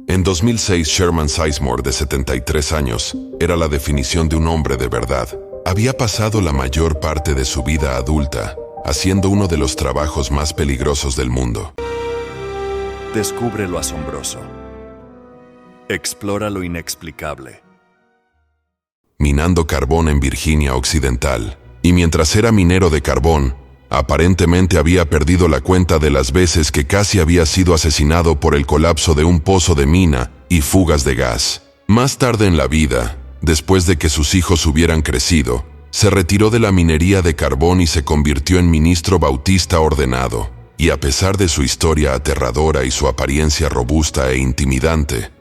En 2006, Sherman Sizemore, de 73 años, era la definición de un hombre de verdad. Había pasado la mayor parte de su vida adulta haciendo uno de los trabajos más peligrosos del mundo. Descubre lo asombroso. Explora lo inexplicable. Minando carbón en Virginia Occidental. Y mientras era minero de carbón, aparentemente había perdido la cuenta de las veces que casi había sido asesinado por el colapso de un pozo de mina y fugas de gas. Más tarde en la vida, después de que sus hijos hubieran crecido, se retiró de la minería de carbón y se convirtió en ministro bautista ordenado. Y a pesar de su historia aterradora y su apariencia robusta e intimidante,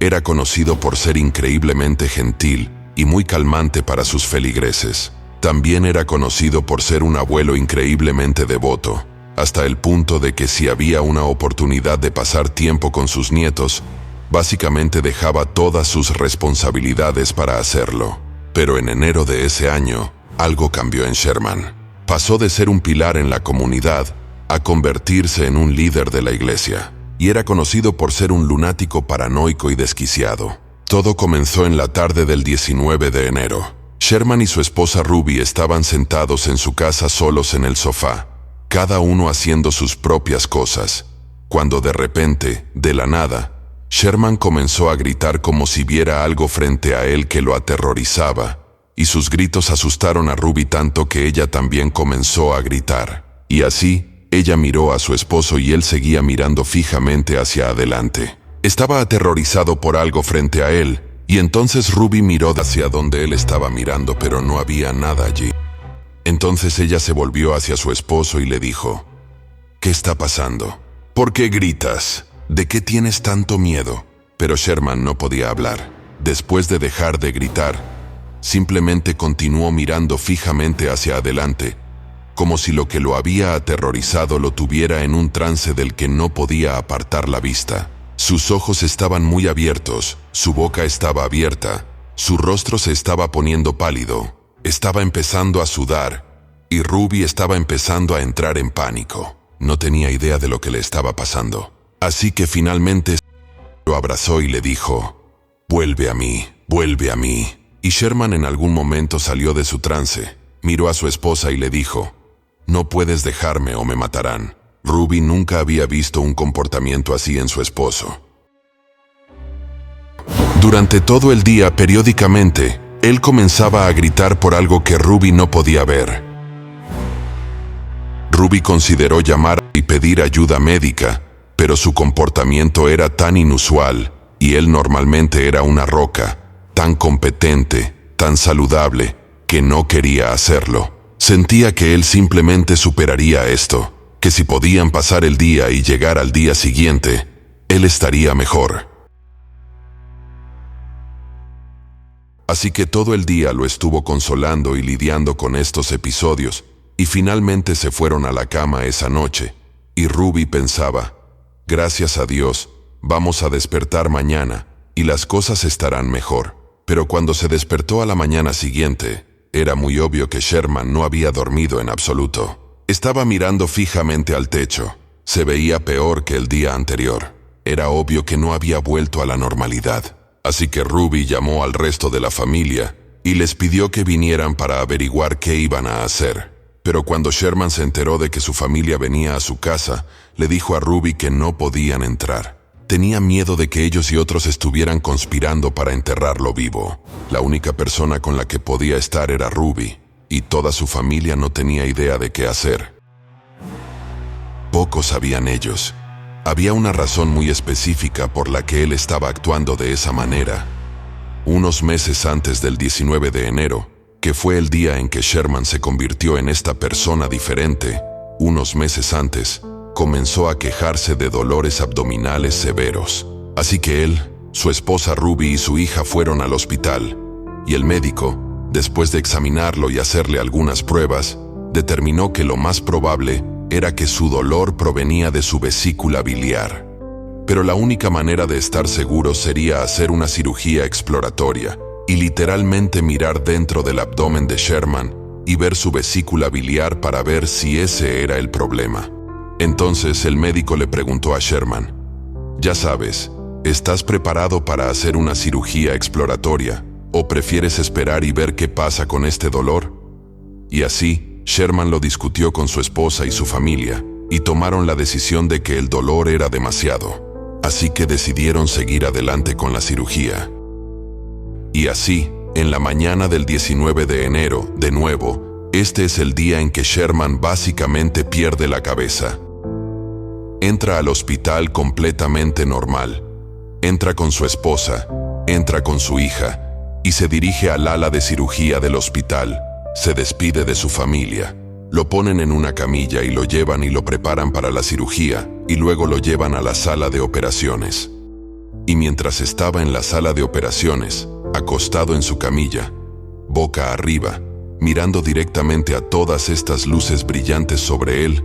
era conocido por ser increíblemente gentil y muy calmante para sus feligreses. También era conocido por ser un abuelo increíblemente devoto, hasta el punto de que si había una oportunidad de pasar tiempo con sus nietos, básicamente dejaba todas sus responsabilidades para hacerlo. Pero en enero de ese año, algo cambió en Sherman. Pasó de ser un pilar en la comunidad a convertirse en un líder de la iglesia, y era conocido por ser un lunático paranoico y desquiciado. Todo comenzó en la tarde del 19 de enero. Sherman y su esposa Ruby estaban sentados en su casa solos en el sofá, cada uno haciendo sus propias cosas, cuando de repente, de la nada, Sherman comenzó a gritar como si viera algo frente a él que lo aterrorizaba, y sus gritos asustaron a Ruby tanto que ella también comenzó a gritar. Y así, ella miró a su esposo y él seguía mirando fijamente hacia adelante. Estaba aterrorizado por algo frente a él, y entonces Ruby miró hacia donde él estaba mirando, pero no había nada allí. Entonces ella se volvió hacia su esposo y le dijo: ¿Qué está pasando? ¿Por qué gritas? ¿De qué tienes tanto miedo? Pero Sherman no podía hablar. Después de dejar de gritar, simplemente continuó mirando fijamente hacia adelante, como si lo que lo había aterrorizado lo tuviera en un trance del que no podía apartar la vista. Sus ojos estaban muy abiertos, su boca estaba abierta, su rostro se estaba poniendo pálido, estaba empezando a sudar, y Ruby estaba empezando a entrar en pánico. No tenía idea de lo que le estaba pasando. Así que finalmente lo abrazó y le dijo: vuelve a mí. Y Sherman en algún momento salió de su trance, miró a su esposa y le dijo: no puedes dejarme o me matarán. Ruby nunca había visto un comportamiento así en su esposo. Durante todo el día, periódicamente, él comenzaba a gritar por algo que Ruby no podía ver. Ruby consideró llamar y pedir ayuda médica, pero su comportamiento era tan inusual, y él normalmente era una roca, tan competente, tan saludable, que no quería hacerlo. Sentía que él simplemente superaría esto, que si podían pasar el día y llegar al día siguiente, él estaría mejor. Así que todo el día lo estuvo consolando y lidiando con estos episodios, y finalmente se fueron a la cama esa noche, y Ruby pensaba: gracias a Dios, vamos a despertar mañana, y las cosas estarán mejor. Pero cuando se despertó a la mañana siguiente, era muy obvio que Sherman no había dormido en absoluto. Estaba mirando fijamente al techo. Se veía peor que el día anterior. Era obvio que no había vuelto a la normalidad. Así que Ruby llamó al resto de la familia y les pidió que vinieran para averiguar qué iban a hacer. Pero cuando Sherman se enteró de que su familia venía a su casa, le dijo a Ruby que no podían entrar. Tenía miedo de que ellos y otros estuvieran conspirando para enterrarlo vivo. La única persona con la que podía estar era Ruby, y toda su familia no tenía idea de qué hacer. Poco sabían ellos. Había una razón muy específica por la que él estaba actuando de esa manera. Unos meses antes del 19 de enero, que fue el día en que Sherman se convirtió en esta persona diferente, unos meses antes, comenzó a quejarse de dolores abdominales severos. Así que él, su esposa Ruby y su hija fueron al hospital, y el médico, después de examinarlo y hacerle algunas pruebas, determinó que lo más probable era que su dolor provenía de su vesícula biliar. Pero la única manera de estar seguro sería hacer una cirugía exploratoria y literalmente mirar dentro del abdomen de Sherman y ver su vesícula biliar para ver si ese era el problema. Entonces el médico le preguntó a Sherman: ya sabes, ¿estás preparado para hacer una cirugía exploratoria? ¿O prefieres esperar y ver qué pasa con este dolor? Y así, Sherman lo discutió con su esposa y su familia, y tomaron la decisión de que el dolor era demasiado. Así que decidieron seguir adelante con la cirugía. Y así, en la mañana del 19 de enero, de nuevo, este es el día en que Sherman básicamente pierde la cabeza. Entra al hospital completamente normal. Entra con su esposa, entra con su hija, y se dirige al ala de cirugía del hospital. Se despide de su familia. Lo ponen en una camilla y lo llevan y lo preparan para la cirugía, y luego lo llevan a la sala de operaciones. Y mientras estaba en la sala de operaciones, acostado en su camilla, boca arriba, mirando directamente a todas estas luces brillantes sobre él,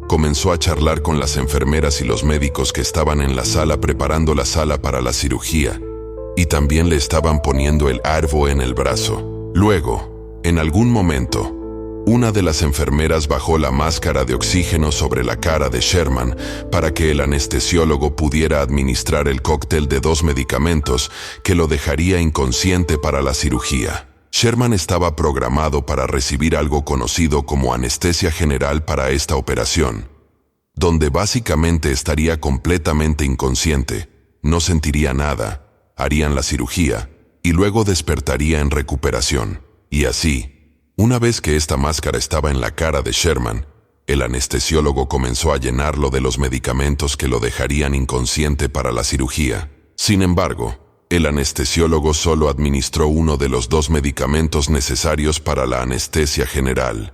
comenzó a charlar con las enfermeras y los médicos que estaban en la sala preparando la sala para la cirugía, y también le estaban poniendo el arbo en el brazo. Luego, en algún momento, una de las enfermeras bajó la máscara de oxígeno sobre la cara de Sherman para que el anestesiólogo pudiera administrar el cóctel de 2 medicamentos que lo dejaría inconsciente para la cirugía. Sherman estaba programado para recibir algo conocido como anestesia general para esta operación, donde básicamente estaría completamente inconsciente, no sentiría nada, harían la cirugía y luego despertaría en recuperación. Y así, una vez que esta máscara estaba en la cara de Sherman, el anestesiólogo comenzó a llenarlo de los medicamentos que lo dejarían inconsciente para la cirugía. Sin embargo, el anestesiólogo solo administró uno de los 2 medicamentos necesarios para la anestesia general.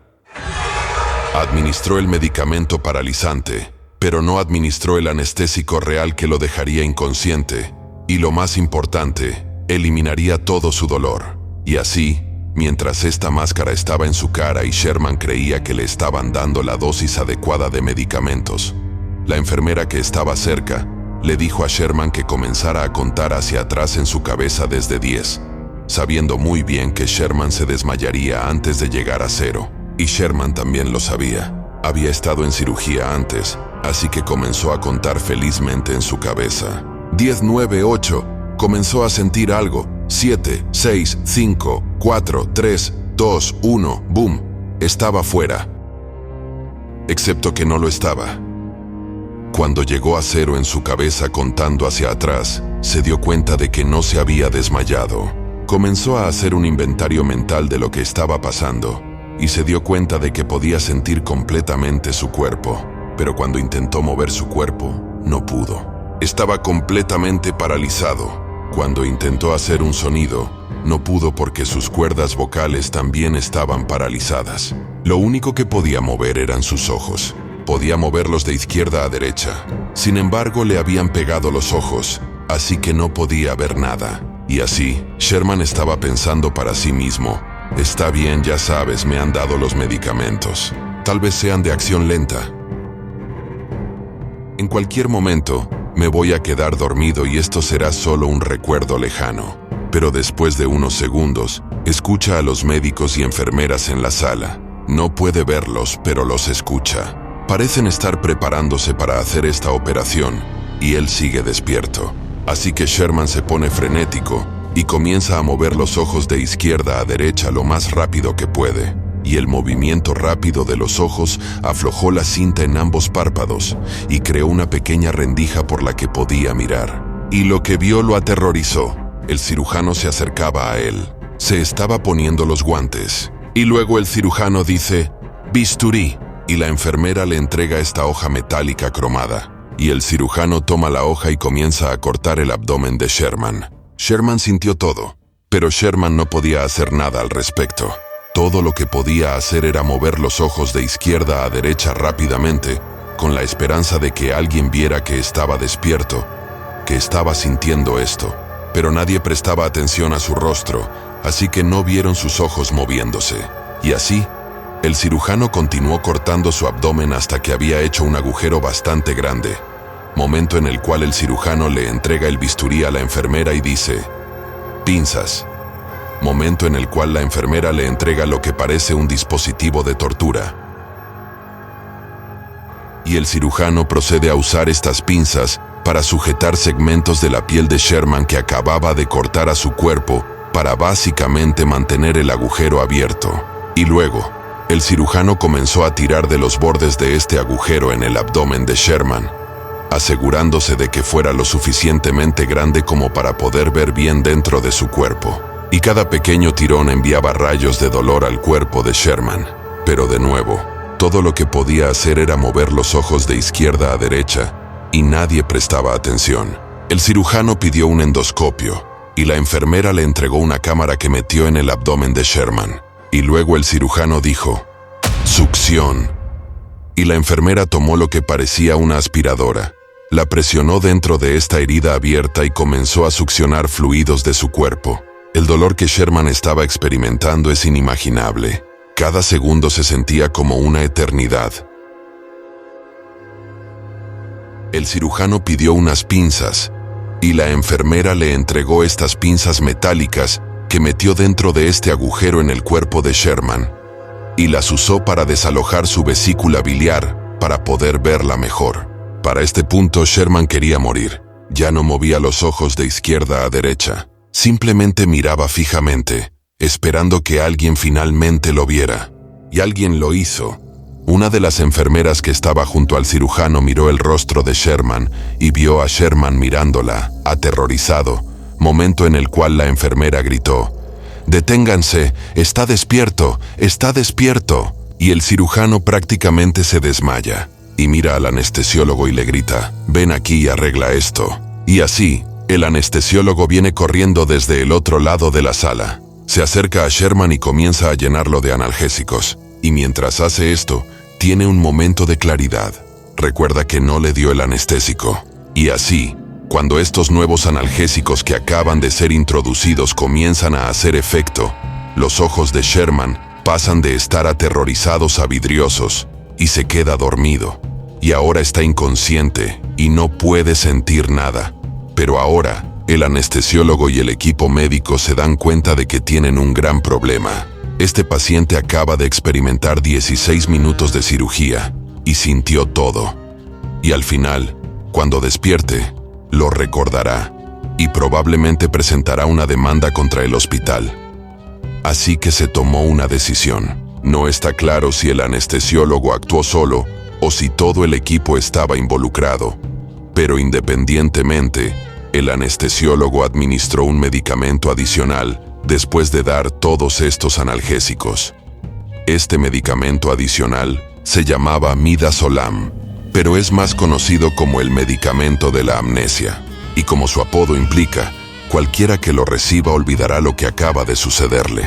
Administró el medicamento paralizante, pero no administró el anestésico real que lo dejaría inconsciente, y lo más importante, eliminaría todo su dolor. Y así, mientras esta máscara estaba en su cara y Sherman creía que le estaban dando la dosis adecuada de medicamentos, la enfermera que estaba cerca le dijo a Sherman que comenzara a contar hacia atrás en su cabeza desde 10, sabiendo muy bien que Sherman se desmayaría antes de llegar a 0. Y Sherman también lo sabía. Había estado en cirugía antes, así que comenzó a contar felizmente en su cabeza. 10, 9, 8. Comenzó a sentir algo. 7, 6, 5, 4, 3, 2, 1, boom. Estaba fuera. Excepto que no lo estaba. Cuando llegó a 0 en su cabeza contando hacia atrás, se dio cuenta de que no se había desmayado. Comenzó a hacer un inventario mental de lo que estaba pasando, y se dio cuenta de que podía sentir completamente su cuerpo, pero cuando intentó mover su cuerpo, no pudo. Estaba completamente paralizado. Cuando intentó hacer un sonido, no pudo porque sus cuerdas vocales también estaban paralizadas. Lo único que podía mover eran sus ojos. Podía moverlos de izquierda a derecha. Sin embargo, le habían pegado los ojos, así que no podía ver nada. Y así, Sherman estaba pensando para sí mismo, está bien, ya sabes, me han dado los medicamentos. Tal vez sean de acción lenta. En cualquier momento, me voy a quedar dormido y esto será solo un recuerdo lejano. Pero después de unos segundos, escucha a los médicos y enfermeras en la sala. No puede verlos, pero los escucha. Parecen estar preparándose para hacer esta operación, y él sigue despierto. Así que Sherman se pone frenético y comienza a mover los ojos de izquierda a derecha lo más rápido que puede. Y el movimiento rápido de los ojos aflojó la cinta en ambos párpados y creó una pequeña rendija por la que podía mirar. Y lo que vio lo aterrorizó. El cirujano se acercaba a él. Se estaba poniendo los guantes. Y luego el cirujano dice, «Bisturí», y la enfermera le entrega esta hoja metálica cromada. Y el cirujano toma la hoja y comienza a cortar el abdomen de Sherman. Sherman sintió todo, pero Sherman no podía hacer nada al respecto. Todo lo que podía hacer era mover los ojos de izquierda a derecha rápidamente, con la esperanza de que alguien viera que estaba despierto, que estaba sintiendo esto. Pero nadie prestaba atención a su rostro, así que no vieron sus ojos moviéndose. Y así, el cirujano continuó cortando su abdomen hasta que había hecho un agujero bastante grande, momento en el cual el cirujano le entrega el bisturí a la enfermera y dice, «Pinzas». Momento en el cual la enfermera le entrega lo que parece un dispositivo de tortura. Y el cirujano procede a usar estas pinzas para sujetar segmentos de la piel de Sherman que acababa de cortar a su cuerpo para básicamente mantener el agujero abierto. Y luego, el cirujano comenzó a tirar de los bordes de este agujero en el abdomen de Sherman, asegurándose de que fuera lo suficientemente grande como para poder ver bien dentro de su cuerpo. Y cada pequeño tirón enviaba rayos de dolor al cuerpo de Sherman. Pero de nuevo, todo lo que podía hacer era mover los ojos de izquierda a derecha, y nadie prestaba atención. El cirujano pidió un endoscopio, y la enfermera le entregó una cámara que metió en el abdomen de Sherman. Y luego el cirujano dijo, «Succión». Y la enfermera tomó lo que parecía una aspiradora, la presionó dentro de esta herida abierta y comenzó a succionar fluidos de su cuerpo. El dolor que Sherman estaba experimentando es inimaginable. Cada segundo se sentía como una eternidad. El cirujano pidió unas pinzas, y la enfermera le entregó estas pinzas metálicas que metió dentro de este agujero en el cuerpo de Sherman, y las usó para desalojar su vesícula biliar para poder verla mejor. Para este punto Sherman quería morir. Ya no movía los ojos de izquierda a derecha. Simplemente miraba fijamente, esperando que alguien finalmente lo viera. Y alguien lo hizo. Una de las enfermeras que estaba junto al cirujano miró el rostro de Sherman y vio a Sherman mirándola, aterrorizado, momento en el cual la enfermera gritó, «Deténganse, está despierto, está despierto». Y el cirujano prácticamente se desmaya, y mira al anestesiólogo y le grita, «Ven aquí y arregla esto». Y así, el anestesiólogo viene corriendo desde el otro lado de la sala. Se acerca a Sherman y comienza a llenarlo de analgésicos. Y mientras hace esto, tiene un momento de claridad. Recuerda que no le dio el anestésico. Y así, cuando estos nuevos analgésicos que acaban de ser introducidos comienzan a hacer efecto, los ojos de Sherman pasan de estar aterrorizados a vidriosos y se queda dormido. Y ahora está inconsciente y no puede sentir nada. Pero ahora, el anestesiólogo y el equipo médico se dan cuenta de que tienen un gran problema. Este paciente acaba de experimentar 16 minutos de cirugía y sintió todo. Y al final, cuando despierte, lo recordará y probablemente presentará una demanda contra el hospital. Así que se tomó una decisión. No está claro si el anestesiólogo actuó solo o si todo el equipo estaba involucrado. Pero independientemente, el anestesiólogo administró un medicamento adicional después de dar todos estos analgésicos. Este medicamento adicional se llamaba midazolam, pero es más conocido como el medicamento de la amnesia, y como su apodo implica, cualquiera que lo reciba olvidará lo que acaba de sucederle.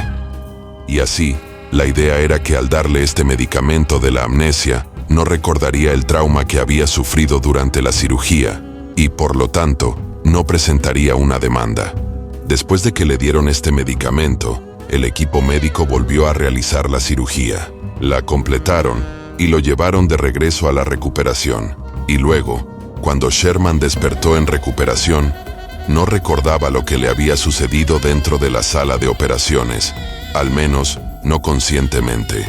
Y así, la idea era que al darle este medicamento de la amnesia, no recordaría el trauma que había sufrido durante la cirugía, y por lo tanto, no presentaría una demanda. Después de que le dieron este medicamento, el equipo médico volvió a realizar la cirugía. La completaron y lo llevaron de regreso a la recuperación. Y luego, cuando Sherman despertó en recuperación, no recordaba lo que le había sucedido dentro de la sala de operaciones, al menos no conscientemente.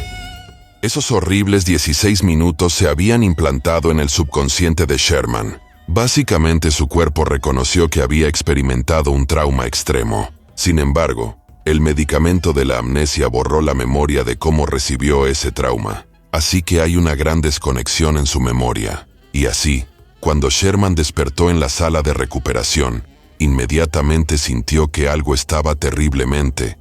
Esos horribles 16 minutos se habían implantado en el subconsciente de Sherman. Básicamente su cuerpo reconoció que había experimentado un trauma extremo. Sin embargo, el medicamento de la amnesia borró la memoria de cómo recibió ese trauma. Así que hay una gran desconexión en su memoria. Y así, cuando Sherman despertó en la sala de recuperación, inmediatamente sintió que algo estaba terriblemente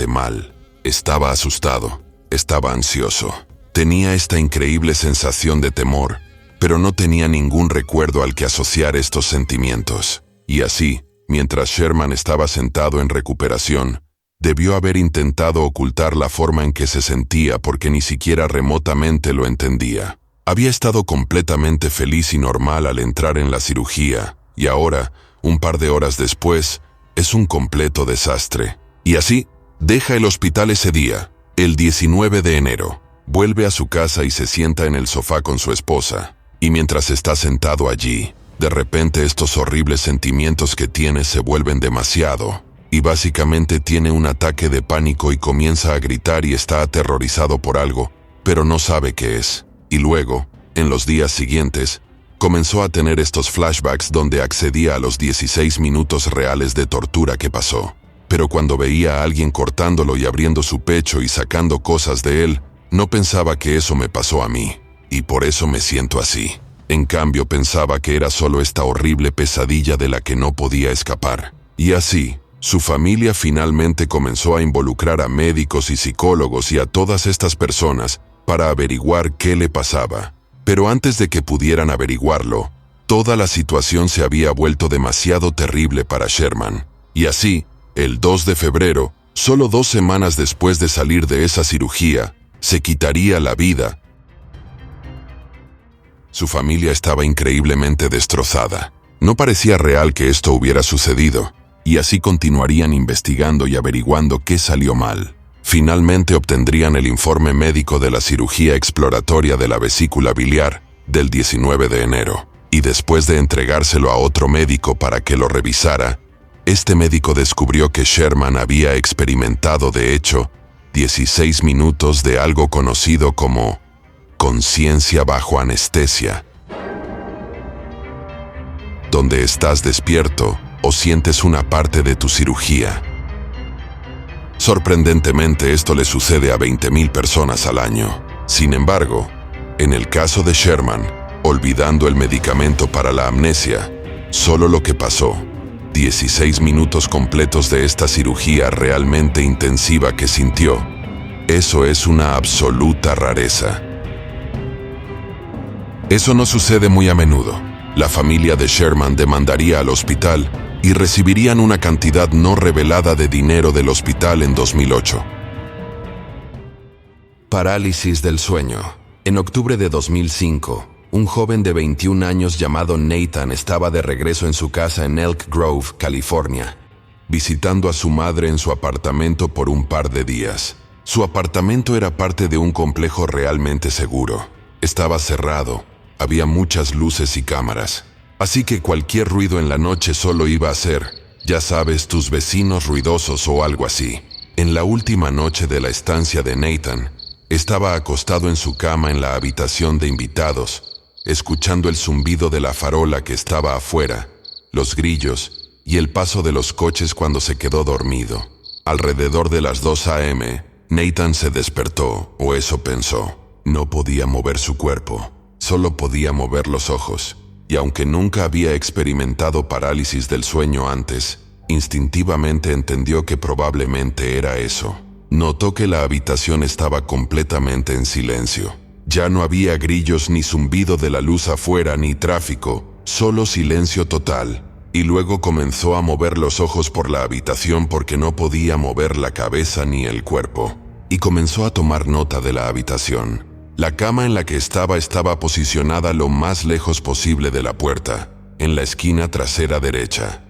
mal. Estaba asustado, estaba ansioso. Tenía esta increíble sensación de temor, pero no tenía ningún recuerdo al que asociar estos sentimientos. Y así, mientras Sherman estaba sentado en recuperación, debió haber intentado ocultar la forma en que se sentía porque ni siquiera remotamente lo entendía. Había estado completamente feliz y normal al entrar en la cirugía, y ahora, un par de horas después, es un completo desastre. Y así, deja el hospital ese día, el 19 de enero. Vuelve a su casa y se sienta en el sofá con su esposa. Y mientras está sentado allí, de repente estos horribles sentimientos que tiene se vuelven demasiado, y básicamente tiene un ataque de pánico y comienza a gritar y está aterrorizado por algo, pero no sabe qué es. Y luego, en los días siguientes, comenzó a tener estos flashbacks donde accedía a los 16 minutos reales de tortura que pasó. Pero cuando veía a alguien cortándolo y abriendo su pecho y sacando cosas de él, no pensaba que eso me pasó a mí, y por eso me siento así. En cambio, pensaba que era solo esta horrible pesadilla de la que no podía escapar. Y así, su familia finalmente comenzó a involucrar a médicos y psicólogos y a todas estas personas para averiguar qué le pasaba. Pero antes de que pudieran averiguarlo, toda la situación se había vuelto demasiado terrible para Sherman. Y así, el 2 de febrero, solo 2 semanas después de salir de esa cirugía, se quitaría la vida. Su familia estaba increíblemente destrozada. No parecía real que esto hubiera sucedido, y así continuarían investigando y averiguando qué salió mal. Finalmente obtendrían el informe médico de la cirugía exploratoria de la vesícula biliar del 19 de enero, y después de entregárselo a otro médico para que lo revisara, este médico descubrió que Sherman había experimentado, de hecho, 16 minutos de algo conocido como conciencia bajo anestesia, donde estás despierto o sientes una parte de tu cirugía. Sorprendentemente, esto le sucede a 20,000 personas al año. Sin embargo, en el caso de Sherman, olvidando el medicamento para la amnesia, solo lo que pasó, 16 minutos completos de esta cirugía realmente intensiva que sintió. Eso es una absoluta rareza. Eso no sucede muy a menudo. La familia de Sherman demandaría al hospital y recibirían una cantidad no revelada de dinero del hospital en 2008. Parálisis del sueño. En octubre de 2005, un joven de 21 años llamado Nathan estaba de regreso en su casa en Elk Grove, California, visitando a su madre en su apartamento por un par de días. Su apartamento era parte de un complejo realmente seguro. Estaba cerrado, había muchas luces y cámaras. Así que cualquier ruido en la noche solo iba a ser, ya sabes, tus vecinos ruidosos o algo así. En la última noche de la estancia de Nathan, estaba acostado en su cama en la habitación de invitados, escuchando el zumbido de la farola que estaba afuera, los grillos y el paso de los coches cuando se quedó dormido. Alrededor de las 2 a.m., Nathan se despertó, o eso pensó. No podía mover su cuerpo, solo podía mover los ojos. Y aunque nunca había experimentado parálisis del sueño antes, instintivamente entendió que probablemente era eso. Notó que la habitación estaba completamente en silencio. Ya no había grillos ni zumbido de la luz afuera ni tráfico, solo silencio total. Y luego comenzó a mover los ojos por la habitación porque no podía mover la cabeza ni el cuerpo. Y comenzó a tomar nota de la habitación. La cama en la que estaba posicionada lo más lejos posible de la puerta, en la esquina trasera derecha.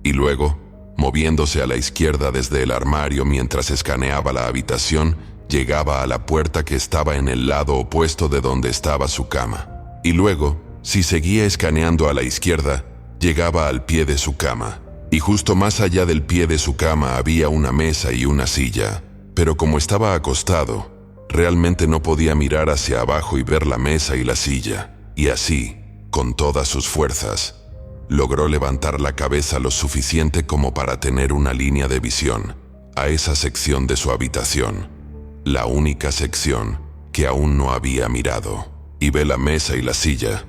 Y luego, moviéndose a la izquierda desde el armario mientras escaneaba la habitación, llegaba a la puerta que estaba en el lado opuesto de donde estaba su cama. Y luego, si seguía escaneando a la izquierda, llegaba al pie de su cama. Y justo más allá del pie de su cama había una mesa y una silla. Pero como estaba acostado, realmente no podía mirar hacia abajo y ver la mesa y la silla. Y así, con todas sus fuerzas, logró levantar la cabeza lo suficiente como para tener una línea de visión a esa sección de su habitación, la única sección que aún no había mirado. Y ve la mesa y la silla,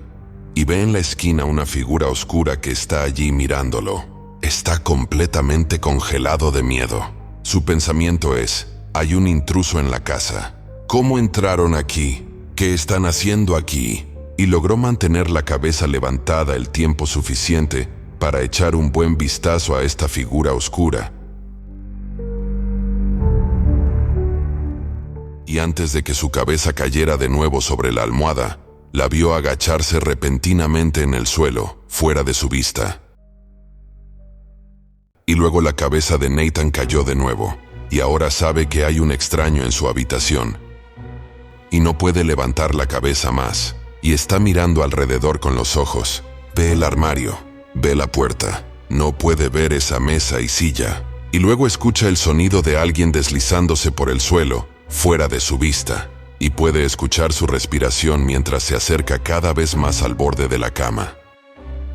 y ve en la esquina una figura oscura que está allí mirándolo. Está completamente congelado de miedo. Su pensamiento es: hay un intruso en la casa. ¿Cómo entraron aquí? ¿Qué están haciendo aquí? Y logró mantener la cabeza levantada el tiempo suficiente para echar un buen vistazo a esta figura oscura. Y antes de que su cabeza cayera de nuevo sobre la almohada, la vio agacharse repentinamente en el suelo, fuera de su vista. Y luego la cabeza de Nathan cayó de nuevo. Y ahora sabe que hay un extraño en su habitación. Y no puede levantar la cabeza más. Y está mirando alrededor con los ojos. Ve el armario, ve la puerta. No puede ver esa mesa y silla. Y luego escucha el sonido de alguien deslizándose por el suelo, fuera de su vista. y puede escuchar su respiración mientras se acerca cada vez más al borde de la cama.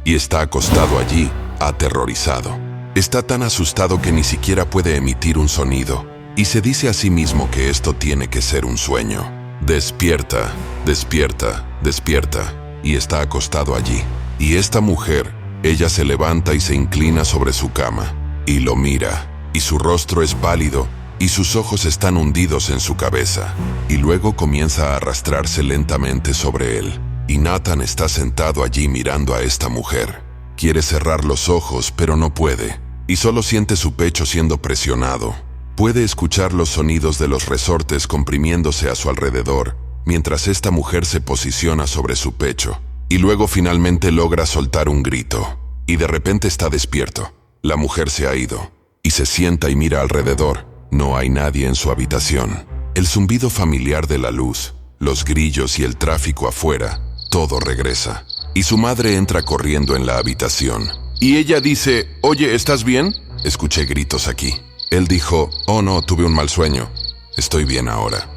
Y está acostado allí, aterrorizado. Está tan asustado que ni siquiera puede emitir un sonido, y se dice a sí mismo que esto tiene que ser un sueño. Despierta, despierta, despierta, y está acostado allí. Y esta mujer, ella se levanta y se inclina sobre su cama, y lo mira, y su rostro es pálido, y sus ojos están hundidos en su cabeza, y luego comienza a arrastrarse lentamente sobre él. Y Nathan está sentado allí mirando a esta mujer. Quiere cerrar los ojos, pero no puede, y solo siente su pecho siendo presionado. Puede escuchar los sonidos de los resortes comprimiéndose a su alrededor, mientras esta mujer se posiciona sobre su pecho, y luego finalmente logra soltar un grito, y de repente está despierto. La mujer se ha ido, y se sienta y mira alrededor. No hay nadie en su habitación. El zumbido familiar de la luz, los grillos y el tráfico afuera, todo regresa. Y su madre entra corriendo en la habitación. Y ella dice, «Oye, ¿estás bien?» Escuché gritos aquí. Él dijo, «Oh no, tuve un mal sueño. Estoy bien ahora.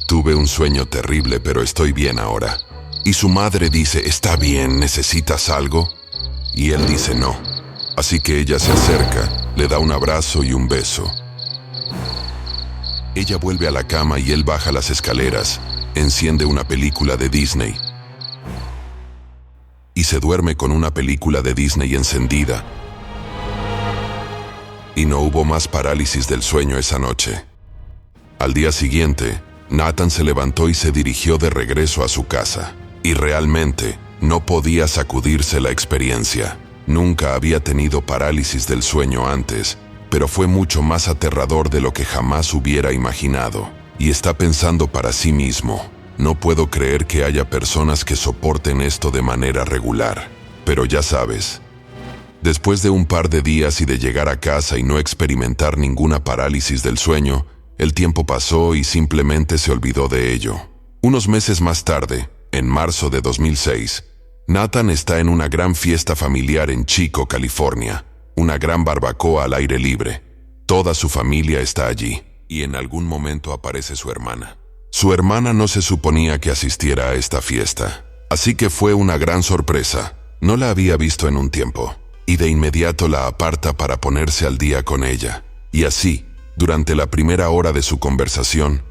Tuve un sueño terrible, pero estoy bien ahora». Y su madre dice, «¿Está bien? ¿Necesitas algo?» Y él dice, «No». Así que ella se acerca, le da un abrazo y un beso. Ella vuelve a la cama y él baja las escaleras, enciende una película de Disney y se duerme con una película de Disney encendida. Y no hubo más parálisis del sueño esa noche. Al día siguiente, Nathan se levantó y se dirigió de regreso a su casa. Y realmente, no podía sacudirse la experiencia. Nunca había tenido parálisis del sueño antes, pero fue mucho más aterrador de lo que jamás hubiera imaginado. Y está pensando para sí mismo, no puedo creer que haya personas que soporten esto de manera regular. Pero ya sabes, después de un par de días y de llegar a casa y no experimentar ninguna parálisis del sueño, el tiempo pasó y simplemente se olvidó de ello. Unos meses más tarde, en marzo de 2006, Nathan está en una gran fiesta familiar en Chico, California. Una gran barbacoa al aire libre. Toda su familia está allí, y en algún momento aparece su hermana. Su hermana no se suponía que asistiera a esta fiesta, así que fue una gran sorpresa. No la había visto en un tiempo, y de inmediato la aparta para ponerse al día con ella. Y así, durante la primera hora de su conversación,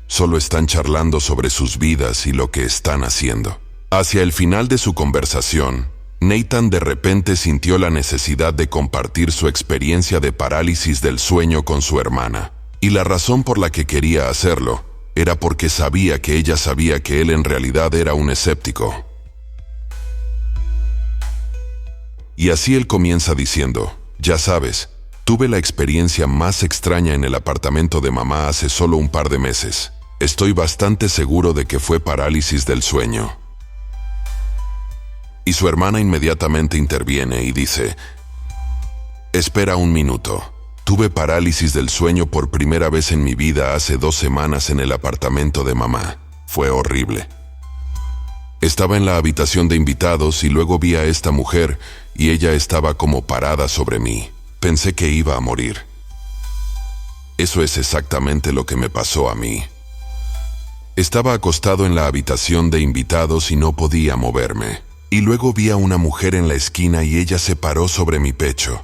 solo están charlando sobre sus vidas y lo que están haciendo. Hacia el final de su conversación, Nathan de repente sintió la necesidad de compartir su experiencia de parálisis del sueño con su hermana. Y la razón por la que quería hacerlo era porque sabía que ella sabía que él en realidad era un escéptico. Y así él comienza diciendo, «Ya sabes, tuve la experiencia más extraña en el apartamento de mamá hace solo un par de meses. Estoy bastante seguro de que fue parálisis del sueño». Y su hermana inmediatamente interviene y dice, «Espera un minuto. Tuve parálisis del sueño por primera vez en mi vida hace 2 semanas en el apartamento de mamá. Fue horrible. Estaba en la habitación de invitados y luego vi a esta mujer y ella estaba como parada sobre mí. Pensé que iba a morir. Eso es exactamente lo que me pasó a mí. Estaba acostado en la habitación de invitados y no podía moverme. Y luego vi a una mujer en la esquina y ella se paró sobre mi pecho.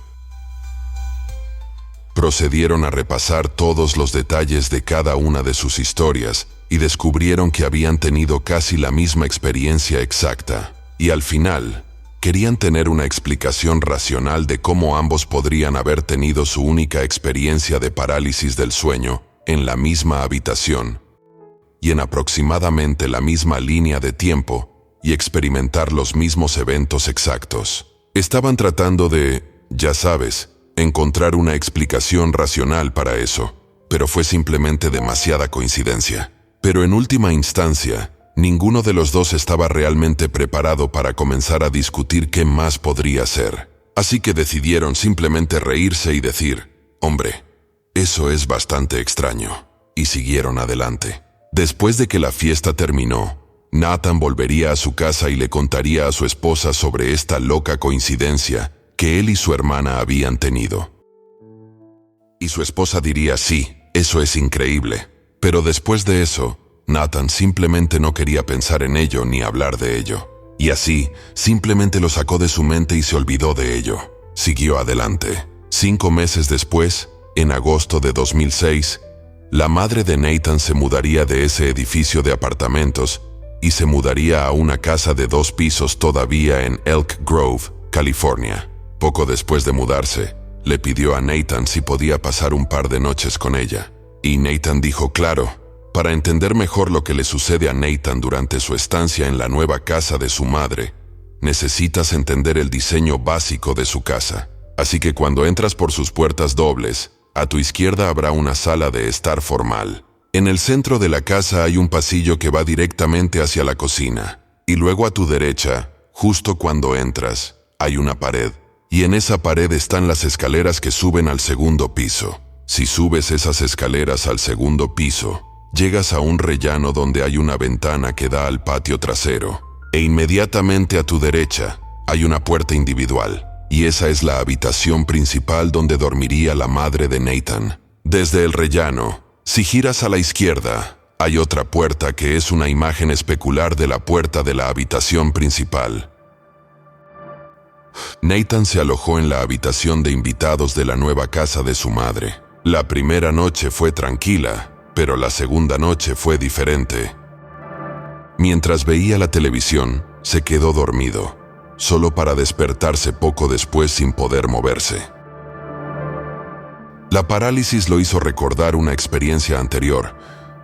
Procedieron a repasar todos los detalles de cada una de sus historias y descubrieron que habían tenido casi la misma experiencia exacta. Y al final, querían tener una explicación racional de cómo ambos podrían haber tenido su única experiencia de parálisis del sueño en la misma habitación y en aproximadamente la misma línea de tiempo, y experimentar los mismos eventos exactos. Estaban tratando de, ya sabes, encontrar una explicación racional para eso, pero fue simplemente demasiada coincidencia. Pero en última instancia, ninguno de los dos estaba realmente preparado para comenzar a discutir qué más podría ser. Así que decidieron simplemente reírse y decir, «Hombre, eso es bastante extraño», y siguieron adelante. Después de que la fiesta terminó, Nathan volvería a su casa y le contaría a su esposa sobre esta loca coincidencia que él y su hermana habían tenido. Y su esposa diría, «Sí, eso es increíble». Pero después de eso, Nathan simplemente no quería pensar en ello ni hablar de ello. Y así, simplemente lo sacó de su mente y se olvidó de ello. Siguió adelante. 5 meses después, en agosto de 2006, la madre de Nathan se mudaría de ese edificio de apartamentos y se mudaría a una casa de 2 pisos todavía en Elk Grove, California. Poco después de mudarse, le pidió a Nathan si podía pasar un par de noches con ella. Y Nathan dijo claro. Para entender mejor lo que le sucede a Nathan durante su estancia en la nueva casa de su madre, necesitas entender el diseño básico de su casa. Así que cuando entras por sus puertas dobles, a tu izquierda habrá una sala de estar formal. En el centro de la casa hay un pasillo que va directamente hacia la cocina. Y luego a tu derecha, justo cuando entras, hay una pared. Y en esa pared están las escaleras que suben al segundo piso. Si subes esas escaleras al segundo piso, llegas a un rellano donde hay una ventana que da al patio trasero. E inmediatamente a tu derecha hay una puerta individual. Y esa es la habitación principal donde dormiría la madre de Nathan. Desde el rellano, si giras a la izquierda, hay otra puerta que es una imagen especular de la puerta de la habitación principal. Nathan se alojó en la habitación de invitados de la nueva casa de su madre. La primera noche fue tranquila, pero la segunda noche fue diferente. Mientras veía la televisión, se quedó dormido, solo para despertarse poco después sin poder moverse. La parálisis lo hizo recordar una experiencia anterior,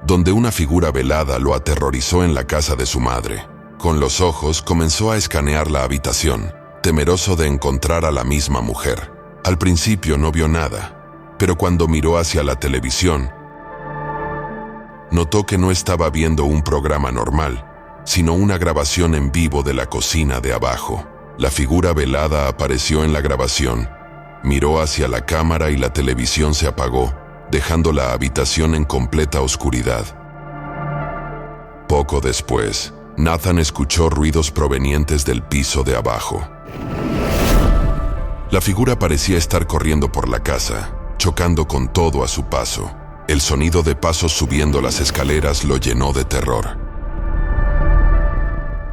donde una figura velada lo aterrorizó en la casa de su madre. Con los ojos comenzó a escanear la habitación, temeroso de encontrar a la misma mujer. Al principio no vio nada, pero cuando miró hacia la televisión, notó que no estaba viendo un programa normal, sino una grabación en vivo de la cocina de abajo. La figura velada apareció en la grabación, miró hacia la cámara y la televisión se apagó, dejando la habitación en completa oscuridad. Poco después, Nathan escuchó ruidos provenientes del piso de abajo. La figura parecía estar corriendo por la casa, chocando con todo a su paso. El sonido de pasos subiendo las escaleras lo llenó de terror.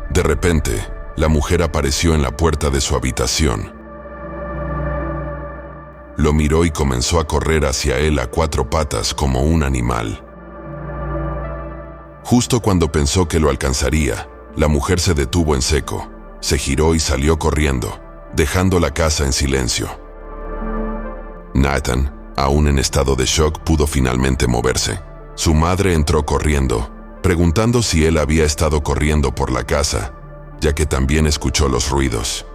De repente, la mujer apareció en la puerta de su habitación. Lo miró y comenzó a correr hacia él a 4 patas como un animal. Justo cuando pensó que lo alcanzaría, la mujer se detuvo en seco, se giró y salió corriendo, dejando la casa en silencio. Nathan, aún en estado de shock, pudo finalmente moverse. Su madre entró corriendo, preguntando si él había estado corriendo por la casa, ya que también escuchó los ruidos.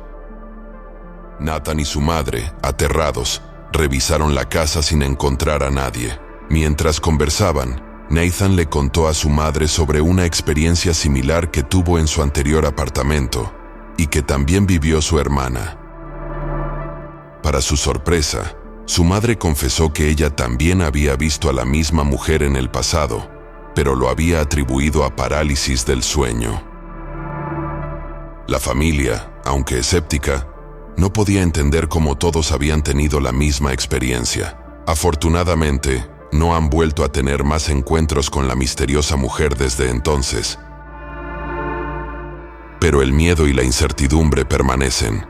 Nathan y su madre, aterrados, revisaron la casa sin encontrar a nadie. Mientras conversaban, Nathan le contó a su madre sobre una experiencia similar que tuvo en su anterior apartamento y que también vivió su hermana. Para su sorpresa, su madre confesó que ella también había visto a la misma mujer en el pasado, pero lo había atribuido a parálisis del sueño. La familia, aunque escéptica, no podía entender cómo todos habían tenido la misma experiencia. Afortunadamente, no han vuelto a tener más encuentros con la misteriosa mujer desde entonces. Pero el miedo y la incertidumbre permanecen.